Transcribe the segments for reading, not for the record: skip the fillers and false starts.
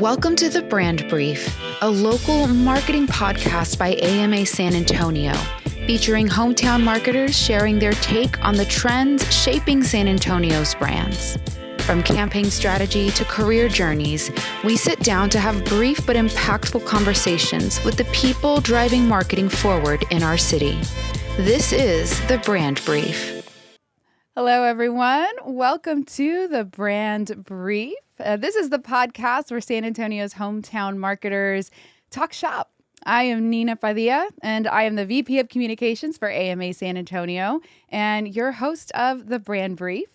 Welcome to The Brand Brief, a local marketing podcast by AMA San Antonio, featuring hometown marketers sharing their take on the trends shaping San Antonio's brands. From campaign strategy to career journeys, we sit down to have brief but impactful conversations with the people driving marketing forward in our city. This is The Brand Brief. Hello, everyone. Welcome to The Brand Brief. This is the podcast where San Antonio's hometown marketers talk shop. I am Nina Padilla, and I am the VP of Communications for AMA San Antonio and your host of The Brand Brief.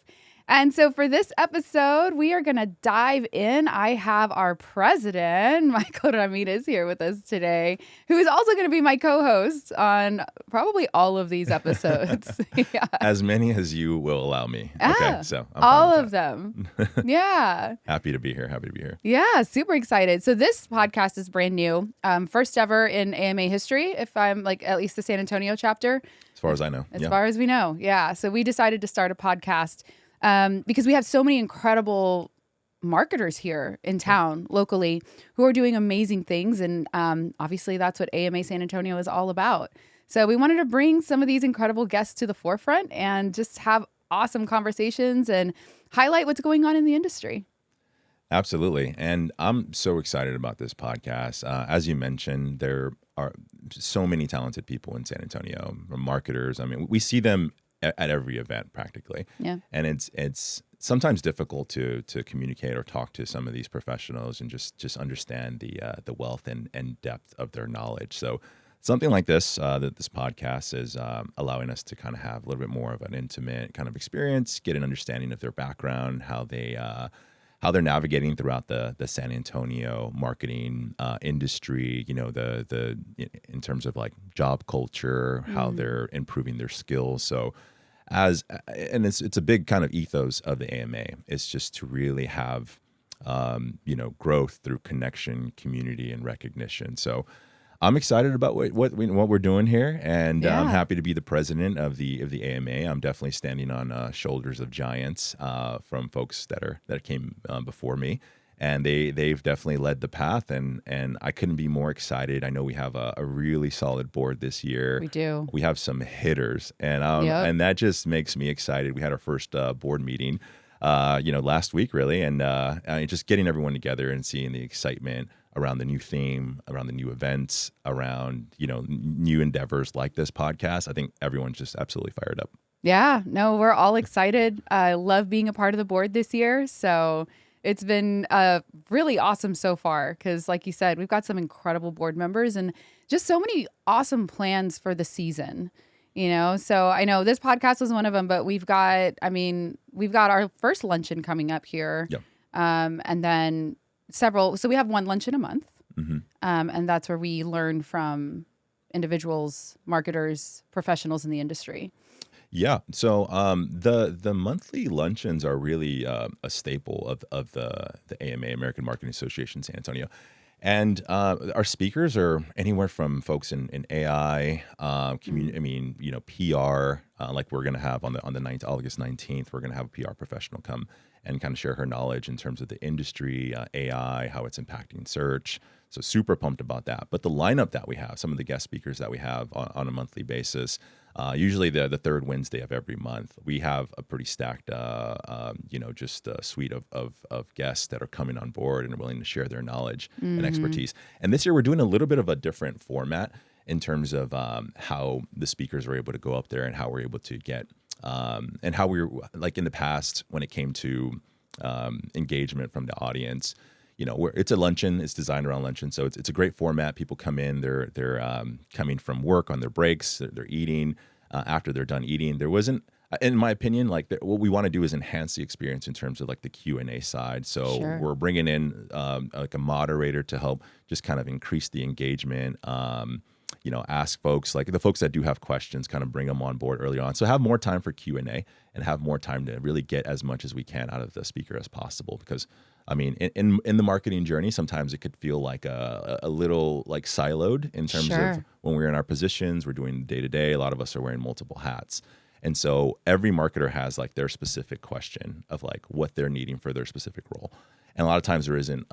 And so for this episode, we are going to dive in. I have our president, Michael Ramirez, here with us today, who is also going to be my co-host on probably all of these episodes. Yeah. As many as you will allow me. Okay, so I'm all of them. Yeah. Happy to be here. Yeah, super excited. So this podcast is brand new. First ever in AMA history, if I'm like at least the San Antonio chapter. As far as I know. As far as we know. Yeah. So we decided to start a podcast because we have so many incredible marketers here in town locally who are doing amazing things. And obviously that's what AMA San Antonio is all about. So we wanted to bring some of these incredible guests to the forefront and just have awesome conversations and highlight what's going on in the industry. Absolutely. And I'm so excited about this podcast. As you mentioned, there are so many talented people in San Antonio, marketers. I mean, we see them at every event practically. Yeah. And it's sometimes difficult to communicate or talk to some of these professionals and just understand the wealth and depth of their knowledge. So something like this, that this podcast is allowing us to kind of have a little bit more of an intimate kind of experience, get an understanding of their background, how they're navigating throughout the San Antonio marketing industry, you know, the in terms of like job culture, how they're improving their skills. So it's a big kind of ethos of the AMA. It's just to really have growth through connection, community, and recognition. So I'm excited about what we're doing here, and I'm happy to be the president of the AMA. I'm definitely standing on shoulders of giants from folks that came before me, and they've definitely led the path, and I couldn't be more excited. I know we have a really solid board this year. We do. We have some hitters, and that just makes me excited. We had our first board meeting, last week really, and just getting everyone together and seeing the excitement around the new theme, around the new events, around, new endeavors like this podcast. I think everyone's just absolutely fired up. Yeah, no, we're all excited. I love being a part of the board this year. So it's been really awesome so far because, like you said, we've got some incredible board members and just so many awesome plans for the season. So I know this podcast was one of them, but we've got our first luncheon coming up here. Yep. And then several. So we have one luncheon a month. Mm-hmm. And that's where we learn from individuals, marketers, professionals in the industry. Yeah. So the monthly luncheons are really a staple of the AMA, American Marketing Association San Antonio. And our speakers are anywhere from folks in AI, PR. Like we're going to have on the August 19th, we're going to have a PR professional come and kind of share her knowledge in terms of the industry, AI, how it's impacting search. So super pumped about that. But the lineup that we have, some of the guest speakers that we have on a monthly basis, usually the third Wednesday of every month, we have a pretty stacked, just a suite of guests that are coming on board and are willing to share their knowledge and expertise. And this year we're doing a little bit of a different format in terms of how the speakers are able to go up there and how we're able to get and how we were like in the past when it came to engagement from the audience. It's a luncheon. It's designed around luncheon, so it's a great format. People come in. They're coming from work on their breaks. They're eating. After they're done eating, there wasn't, in my opinion, what we want to do is enhance the experience in terms of like the Q&A side. So We're bringing in like a moderator to help just kind of increase the engagement. Ask folks, like the folks that do have questions, kind of bring them on board early on. So have more time for Q&A and have more time to really get as much as we can out of the speaker as possible. Because, I mean, in the marketing journey, sometimes it could feel like a little like siloed in terms of when we're in our positions, we're doing day-to-day. A lot of us are wearing multiple hats. And so every marketer has like their specific question of like what they're needing for their specific role. And a lot of times there isn't,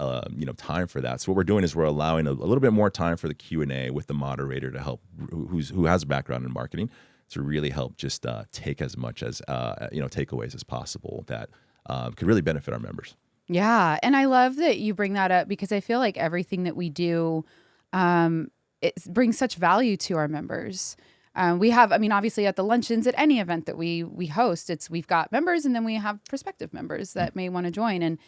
time for that. So what we're doing is we're allowing a little bit more time for the Q&A with the moderator to help, who has a background in marketing, to really help just take as much as, takeaways as possible that could really benefit our members. Yeah. And I love that you bring that up because I feel like everything that we do, it brings such value to our members. We have, obviously at the luncheons, at any event that we host, we've got members and then we have prospective members that may want to join. And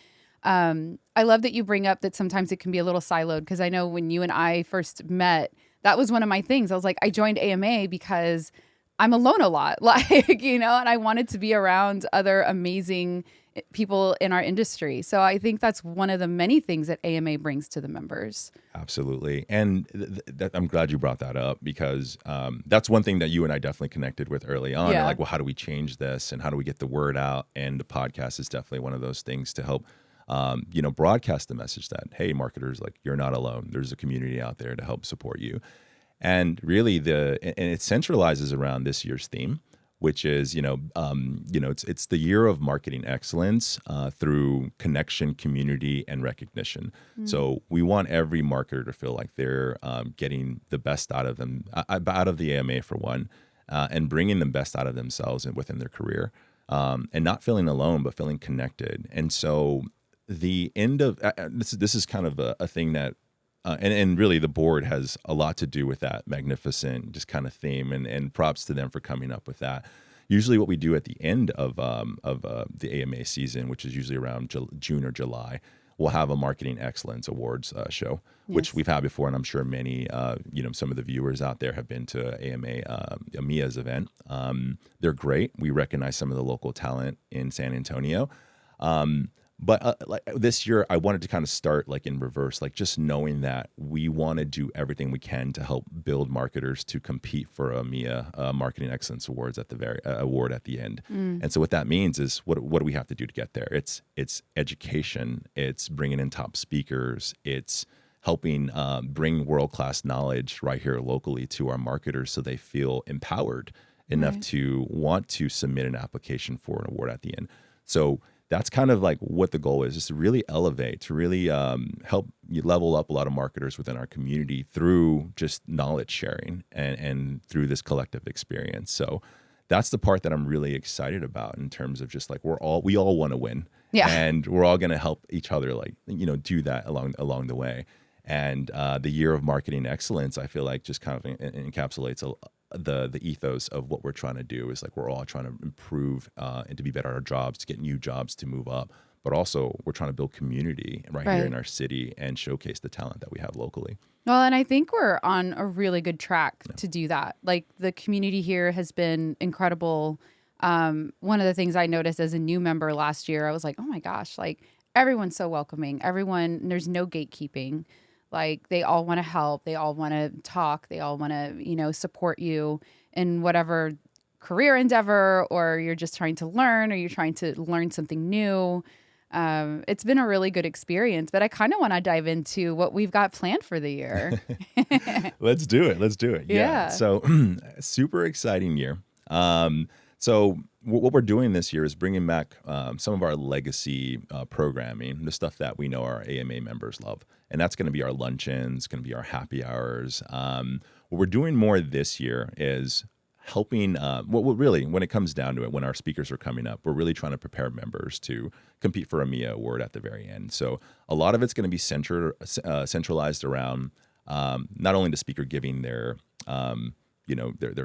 I love that you bring up that sometimes it can be a little siloed, because I know when you and I first met, that was one of my things. I was like, I joined AMA because I'm alone a lot, and I wanted to be around other amazing people in our industry. So I think that's one of the many things that AMA brings to the members. Absolutely. And I'm glad you brought that up, because that's one thing that you and I definitely connected with early on. Yeah. Like, well, how do we change this and how do we get the word out? And the podcast is definitely one of those things to help, broadcast the message that, hey, marketers, like, you're not alone. There's a community out there to help support you. And really and it centralizes around this year's theme, which is, it's the year of marketing excellence through connection, community, and recognition. So we want every marketer to feel like they're getting the best out of them, out of the AMA for one, and bringing the best out of themselves and within their career, and not feeling alone, but feeling connected. And so the end of this is kind of a thing that, and really the board has a lot to do with that magnificent just kind of theme, and props to them for coming up with that. Usually what we do at the end of the AMA season, which is usually around June or July, we'll have a Marketing Excellence Awards show, which we've had before, and I'm sure many, some of the viewers out there have been to EMEA's event. They're great. We recognize some of the local talent in San Antonio. But like this year, I wanted to kind of start like in reverse, like just knowing that we want to do everything we can to help build marketers to compete for EMEA Marketing Excellence Awards at the award at the end. And so what that means is, what do we have to do to get there? It's education, it's bringing in top speakers, it's helping bring world-class knowledge right here locally to our marketers so they feel empowered enough to want to submit an application for an award at the end. So that's kind of like what the goal is to really elevate, to really help you level up a lot of marketers within our community through just knowledge sharing and through this collective experience. So that's the part that I'm really excited about, in terms of just like we all want to win, and we're all going to help each other, like, do that along the way. And the year of marketing excellence, I feel like just kind of encapsulates the ethos of what we're trying to do. Is like we're all trying to improve and to be better at our jobs, to get new jobs to move up, but also we're trying to build community right here in our city and showcase the talent that we have locally. Well, and I think we're on a really good track to do that. Like, the community here has been incredible. One of the things I noticed as a new member last year, I was like, oh my gosh, like, everyone's so welcoming. There's no gatekeeping. Like, they all want to help. They all want to talk. They all want to, support you in whatever career endeavor, or you're just trying to learn, or you're trying to learn something new. It's been a really good experience, but I kind of want to dive into what we've got planned for the year. Let's do it. Yeah. So super exciting year. So what we're doing this year is bringing back some of our legacy programming, the stuff that we know our AMA members love. And that's going to be our luncheons, going to be our happy hours. What we're doing more this year is helping, really, when it comes down to it, when our speakers are coming up, we're really trying to prepare members to compete for a EMEA award at the very end. So a lot of it's going to be centralized around not only the speaker giving their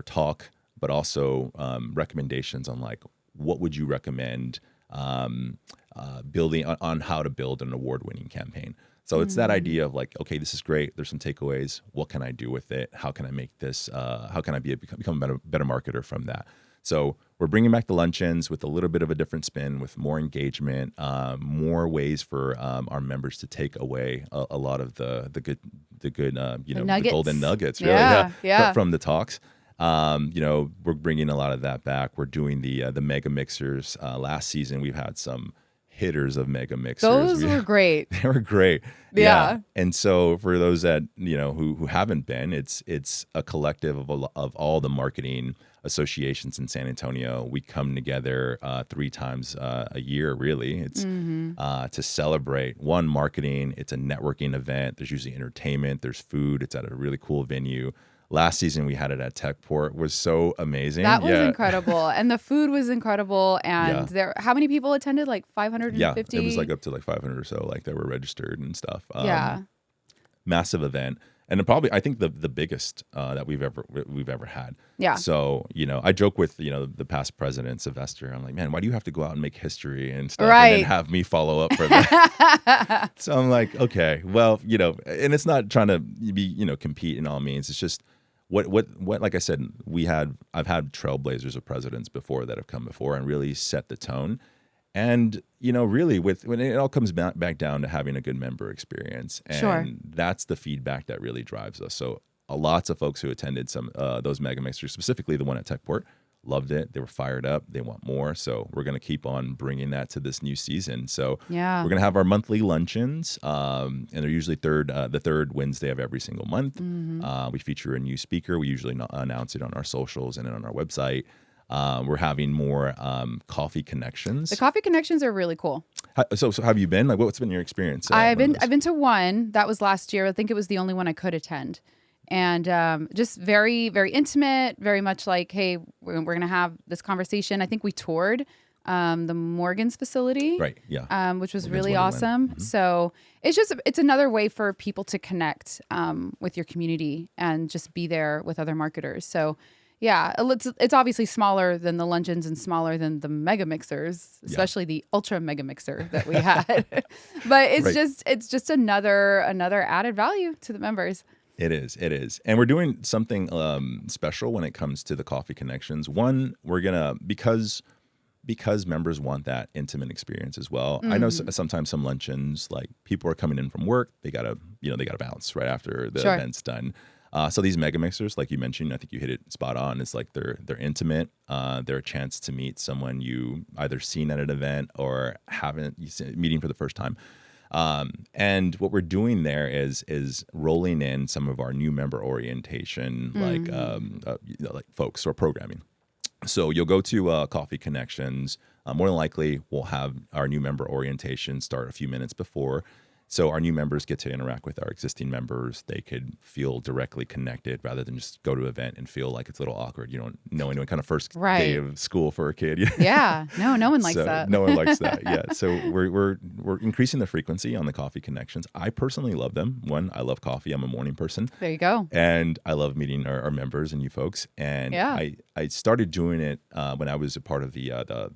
talk, but also recommendations on, like, what would you recommend building on how to build an award-winning campaign. So it's that idea of like, okay, this is great. There's some takeaways. What can I do with it? How can I make this? How can I become a better marketer from that? So we're bringing back the luncheons with a little bit of a different spin, with more engagement, more ways for our members to take away a lot of the good the golden nuggets, really, from the talks. We're bringing a lot of that back. We're doing the mega mixers. Last season, we've had some hitters of mega mixers. Those were great. They were great. Yeah. And so for those that, who haven't been, it's a collective of all the marketing associations in San Antonio. We come together 3 times a year, really. It's to celebrate marketing. It's a networking event. There's usually entertainment. There's food. It's at a really cool venue. Last season we had it at Techport. It was so amazing. That was incredible. And the food was incredible. And how many people attended? Like 550? Yeah, it was like up to like 500 or so, like that were registered and stuff. Massive event. And probably, I think the biggest that we've ever had. Yeah. So, I joke with, the past president, Sylvester. I'm like, man, why do you have to go out and make history and stuff right. and then have me follow up for that? So I'm like, okay, well, and it's not trying to be, compete in all means. It's just what, like I said, I've had trailblazers of presidents before that have come before and really set the tone. And, really when it all comes back down to having a good member experience. And that's the feedback that really drives us. So lots of folks who attended some those mega mixers, specifically the one at Techport, loved it. They were fired up. They want more. So we're going to keep on bringing that to this new season. So we're going to have our monthly luncheons. And they're usually the third Wednesday of every single month. We feature a new speaker. We usually announce it on our socials and on our website. We're having more coffee connections. The coffee connections are really cool. So have you been? Like, what's been your experience? I've been to one. That was last year. I think it was the only one I could attend. And just very, very intimate, very much like, hey, we're going to have this conversation. I think we toured the Morgan's facility. Right, yeah. Which was really awesome. So it's another way for people to connect with your community and just be there with other marketers. So yeah, it's obviously smaller than the luncheons and smaller than the mega mixers, especially the ultra mega mixer that we had. But it's just another added value to the members. It is. And we're doing something special when it comes to the coffee connections. One, we're gonna because members want that intimate experience as well. I know sometimes some luncheons, like people are coming in from work, they gotta bounce right after the event's done. So these mega mixers, like you mentioned, I think you hit it spot on. It's like they're intimate. They're a chance to meet someone you either seen at an event or haven't meeting for the first time. And what we're doing there is rolling in some of our new member orientation, like folks or programming. So you'll go to Coffee Connections. More than likely, we'll have our new member orientation start a few minutes before. So our new members get to interact with our existing members. They could feel directly connected rather than just go to an event and feel like it's a little awkward. You don't know anyone, kind of first day of school for a kid. Yeah, no one likes that. No one likes that. Yeah, so we're increasing the frequency on the coffee connections. I personally love them. One, I love coffee. I'm a morning person. There you go. And I love meeting our members and you folks. And I started doing it when I was a part of the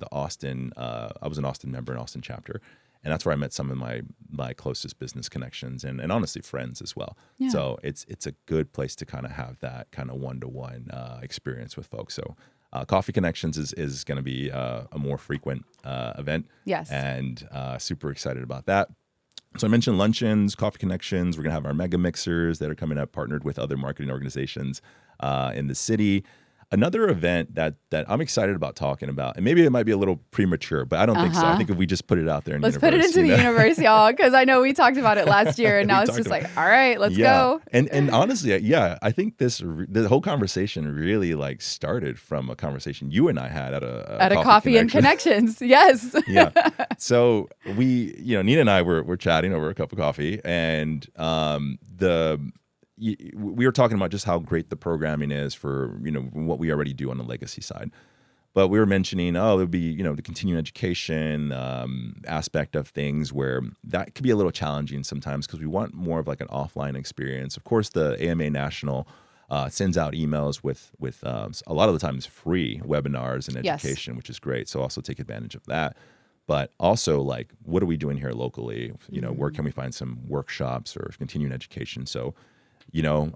Austin. I was an Austin member in Austin chapter. And that's where I met some of my closest business connections and honestly friends as well. Yeah. So it's a good place to kind of have that kind of one-to-one experience with folks. So Coffee Connections is going to be a more frequent event. Yes. And super excited about that. So I mentioned luncheons, Coffee Connections. We're going to have our mega mixers that are coming up, partnered with other marketing organizations in the city. Another event that I'm excited about talking about, and maybe it might be a little premature, but I don't think so. I think if we just put it out there in the universe. Let's put it into the universe, y'all, because I know we talked about it last year, and now it's just like, all right, let's go. And honestly, I think the whole conversation really like started from a conversation you and I had at a coffee and connections. Yes. Yeah. So we, Nina and I were chatting over a cup of coffee, and we were talking about just how great the programming is for, what we already do on the legacy side. But we were mentioning, it would be, the continuing education aspect of things where that could be a little challenging sometimes because we want more of like an offline experience. Of course, the AMA National sends out emails with a lot of the times free webinars and education, which is great. So also take advantage of that. But also, like, what are we doing here locally? Where can we find some workshops or continuing education? So,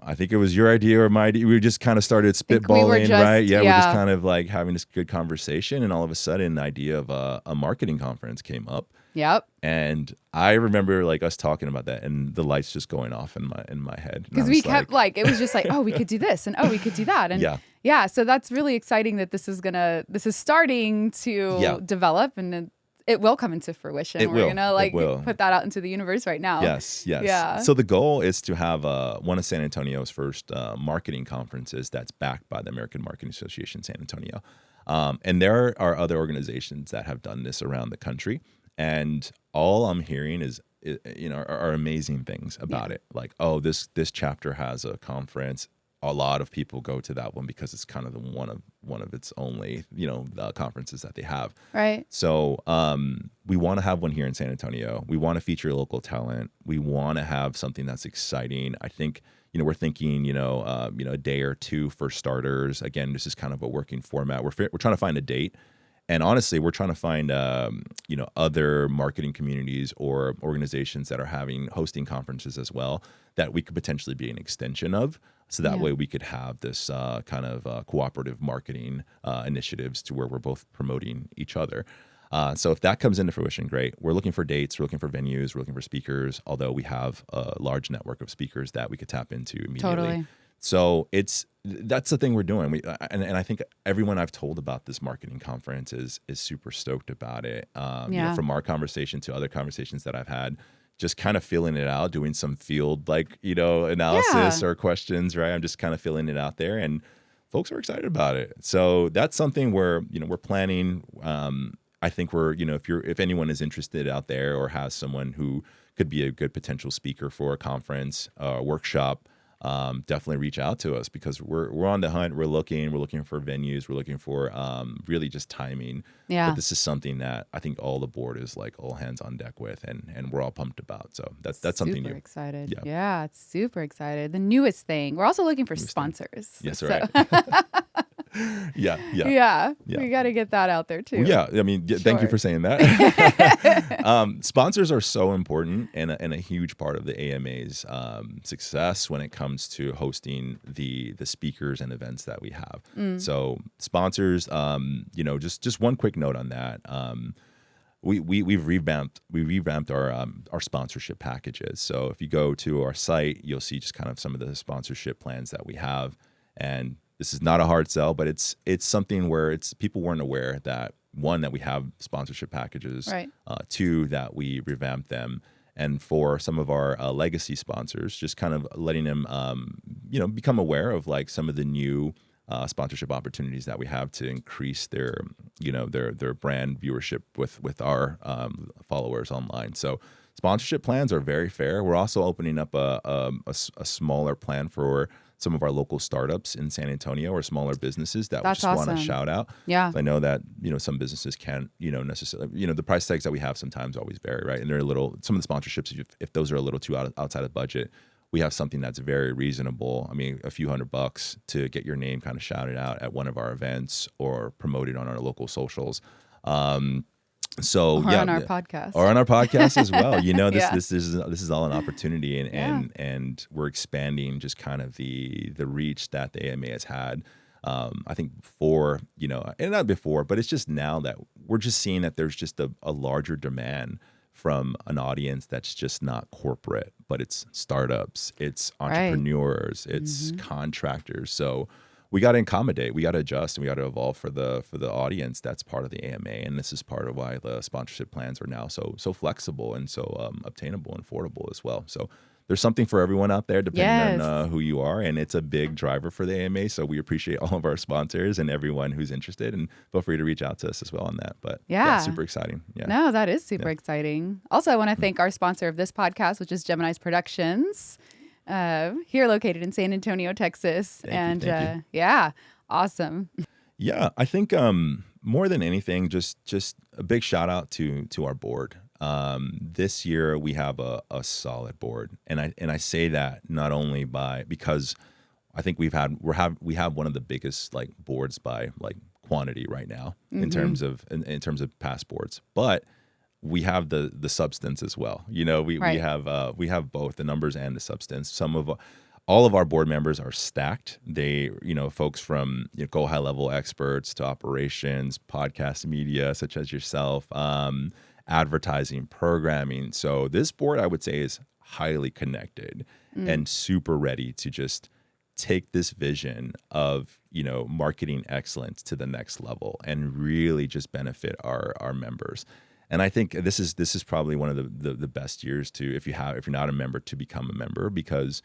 I think it was your idea or my idea. We just kind of started spitballing, right? Yeah, we're just kind of like having this good conversation. And all of a sudden, the idea of a marketing conference came up. Yep. And I remember like us talking about that and the lights just going off in my head. Because we kept it was just like, oh, we could do this and oh, we could do that. And yeah, so that's really exciting that this is starting to develop and it will come into fruition. It We're will. gonna It will. put that out into the universe right now. Yes. Yeah. So the goal is to have one of San Antonio's first marketing conferences that's backed by the American Marketing Association San Antonio. And there are other organizations that have done this around the country. And all I'm hearing is, are amazing things about it. Like, oh, this chapter has a conference. A lot of people go to that one because it's kind of one of its only, conferences that they have. Right. So we want to have one here in San Antonio. We want to feature local talent. We want to have something that's exciting. I think, we're thinking, a day or two for starters. Again, this is kind of a working format. We're trying to find a date. And honestly, we're trying to find, other marketing communities or organizations that are hosting conferences as well that we could potentially be an extension of. So that way we could have this kind of cooperative marketing initiatives to where we're both promoting each other. So if that comes into fruition, great. We're looking for dates, we're looking for venues, we're looking for speakers, although we have a large network of speakers that we could tap into immediately. Totally. So that's the thing we're doing. And I think everyone I've told about this marketing conference is super stoked about it. From our conversation to other conversations that I've had, just kind of feeling it out, doing some field analysis or questions, right? I'm just kind of feeling it out there, and folks are excited about it. So that's something where we're planning. I think we're if anyone is interested out there or has someone who could be a good potential speaker for a conference, workshop. Definitely reach out to us because we're on the hunt. We're looking for venues. We're looking for really just timing. Yeah. But this is something that I think all the board is like all hands on deck with, and we're all pumped about. So that's something new. Super excited. Yeah. Yeah, it's super excited. The newest thing. We're also looking for sponsors. Yes, right. Yeah. We got to get that out there too. Well, yeah, I mean, thank you for saying that. Sponsors are so important and a huge part of the AMA's success when it comes to hosting the speakers and events that we have. So sponsors, just one quick note on that. We've revamped our sponsorship packages. So if you go to our site, you'll see just kind of some of the sponsorship plans that we have. And this is not a hard sell, but it's something where people weren't aware that, one, that we have sponsorship packages, right. Two, that we revamped them. And for some of our legacy sponsors, just kind of letting them, become aware of like some of the new sponsorship opportunities that we have to increase their brand viewership with our followers online. So sponsorship plans are very fair. We're also opening up a smaller plan for some of our local startups in San Antonio or smaller businesses that we just want to shout out. Yeah. I know that, some businesses can't, necessarily, the price tags that we have sometimes always vary, right? And they're some of the sponsorships, if those are a little too outside of budget, we have something that's very reasonable. I mean, a few $100 to get your name kind of shouted out at one of our events or promoted on our local socials. On our podcast, or on our podcast as well. This is all an opportunity, and we're expanding just kind of the reach that the AMA has had. I think before, and not before, but it's just now that we're just seeing that there's just a larger demand from an audience that's just not corporate, but it's startups, it's entrepreneurs, it's contractors. So we got to accommodate, we got to adjust, and we got to evolve for the audience that's part of the AMA. And this is part of why the sponsorship plans are now so flexible and so obtainable and affordable as well. So there's something for everyone out there, depending on who you are, and it's a big driver for the AMA. So we appreciate all of our sponsors and everyone who's interested, and feel free to reach out to us as well on that. But super exciting. Yeah. No, that is super exciting. Also, I want to thank our sponsor of this podcast, which is Gemini's Productions. Here located in San Antonio, Texas. Thank you. Awesome. Yeah, I think more than anything, just a big shout out to our board. This year we have a solid board, and I say that not only because I think we have one of the biggest like boards by like quantity right now in terms of past boards, but we have the substance as well. We have both the numbers and the substance. All of our board members are stacked. They, folks from Go High Level experts to operations, podcast media, such as yourself, advertising, programming. So this board, I would say, is highly connected and super ready to just take this vision of, marketing excellence to the next level and really just benefit our members. And I think this is probably one of the best years to, if you're not a member, to become a member, because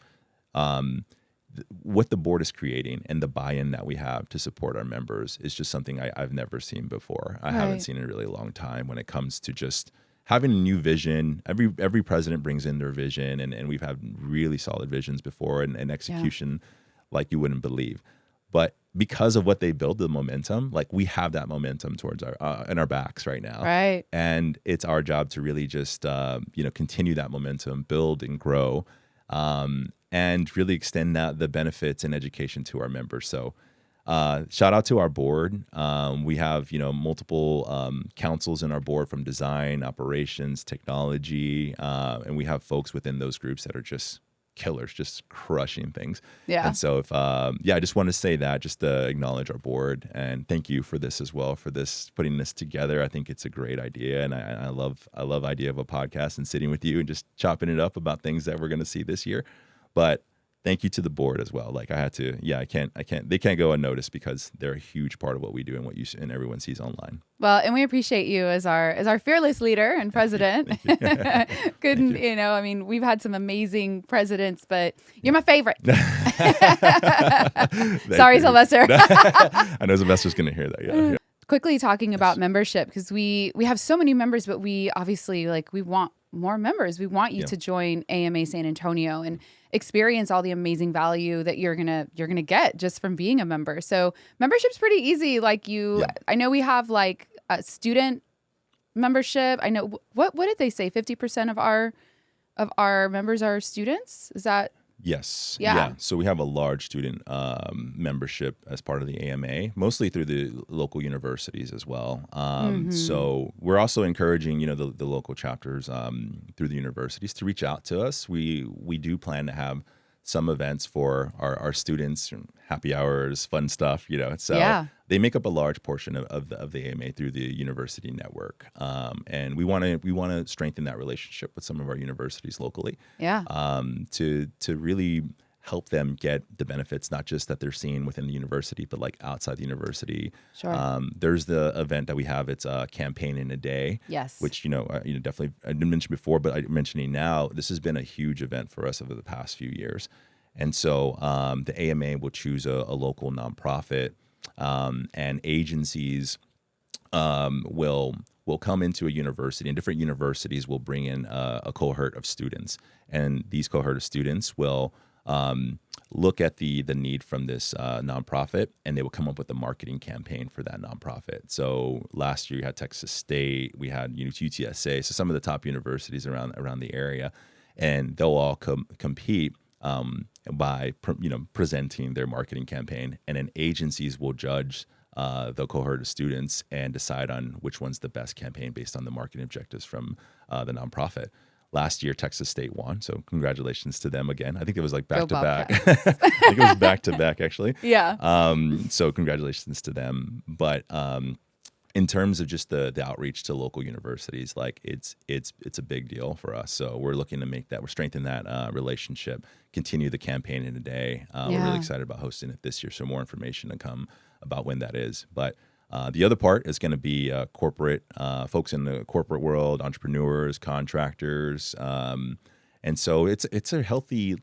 what the board is creating and the buy-in that we have to support our members is just something I've never seen before. I haven't seen in a really long time when it comes to just having a new vision. Every president brings in their vision, and we've had really solid visions before and execution like you wouldn't believe. But because of what they build, the momentum, like we have that momentum towards in our backs right now. Right. And it's our job to really just, continue that momentum, build and grow, and really extend the benefits and education to our members. So shout out to our board. We have, multiple councils in our board, from design, operations, technology, and we have folks within those groups that are just killers, just crushing things. Yeah. And so I just want to say that, just to acknowledge our board, and thank you for this as well, for putting this together. I think it's a great idea, and I love the idea of a podcast and sitting with you and just chopping it up about things that we're going to see this year. But thank you to the board as well. Like they can't go unnoticed, because they're a huge part of what we do and what and everyone sees online. Well, and we appreciate you as our fearless leader and president. We've had some amazing presidents, but you're my favorite. Sorry, Sylvester. I know Sylvester's going to hear that. Yeah. Quickly talking about membership, because we have so many members, but we obviously we want more members. We want you to join AMA San Antonio and experience all the amazing value that you're gonna get just from being a member. So membership's pretty easy. I know we have a student membership. I know what did they say? 50% of our members are students. Is that? Yes. Yeah. So we have a large student membership as part of the AMA, mostly through the local universities as well. So we're also encouraging, the local chapters through the universities to reach out to us. We do plan to have some events for our students, happy hours, fun stuff, So they make up a large portion of the AMA through the university network. And we want to strengthen that relationship with some of our universities locally. Yeah. To really help them get the benefits, not just that they're seeing within the university, but outside the university. Sure. There's the event that we have. It's a campaign in a day. Yes. Which, definitely I didn't mention before, but I'm mentioning now, this has been a huge event for us over the past few years. And so the AMA will choose a local nonprofit, and agencies will come into a university, and different universities will bring in a cohort of students. And these cohort of students will look at the need from this nonprofit, and they will come up with a marketing campaign for that nonprofit. So last year we had Texas State, we had UTSA, so some of the top universities around the area, and they'll all compete by presenting their marketing campaign, and then agencies will judge the cohort of students and decide on which one's the best campaign based on the marketing objectives from the nonprofit. Last year, Texas State won, so congratulations to them again. I think it was back to back. I think it was back to back, actually. Yeah. So congratulations to them. But in terms of just the outreach to local universities, it's a big deal for us. So we're looking to make that, we're strengthening that relationship, continue the campaign in a day. We're really excited about hosting it this year. So more information to come about when that is. But the other part is going to be corporate folks in the corporate world, entrepreneurs, contractors, and so it's a healthy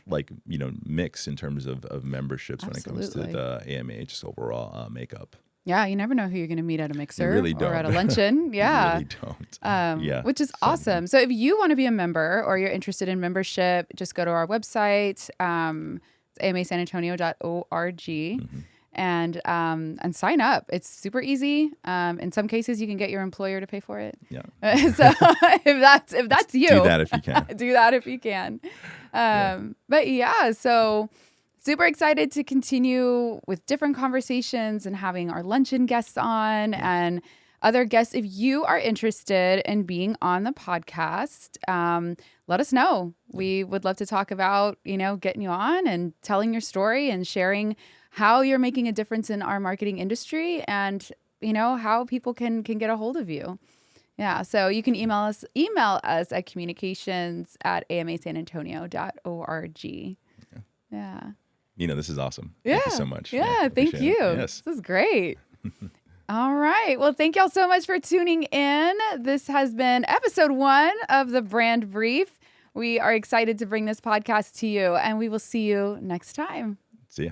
mix in terms of memberships. Absolutely. When it comes to the AMA just overall makeup. Yeah, you never know who you're going to meet at a mixer really or at a luncheon. Yeah, you really don't. Which is awesome. So if you want to be a member or you're interested in membership, just go to our website, it's amasanantonio.org. And sign up. It's super easy. In some cases, you can get your employer to pay for it. Yeah. So if that's you, do that if you can. Do that if you can. But yeah, so super excited to continue with different conversations and having our luncheon guests on and other guests. If you are interested in being on the podcast, let us know. We would love to talk about, getting you on and telling your story and sharing how you're making a difference in our marketing industry and, how people can get a hold of you. Yeah. So you can email us at communications@amasanantonio.org. Yeah. This is awesome. Yeah. Thank you so much. Yeah. Thank you. Yes. This is great. All right. Well, thank y'all so much for tuning in. This has been episode 1 of the Brand Brief. We are excited to bring this podcast to you, and we will see you next time. See ya.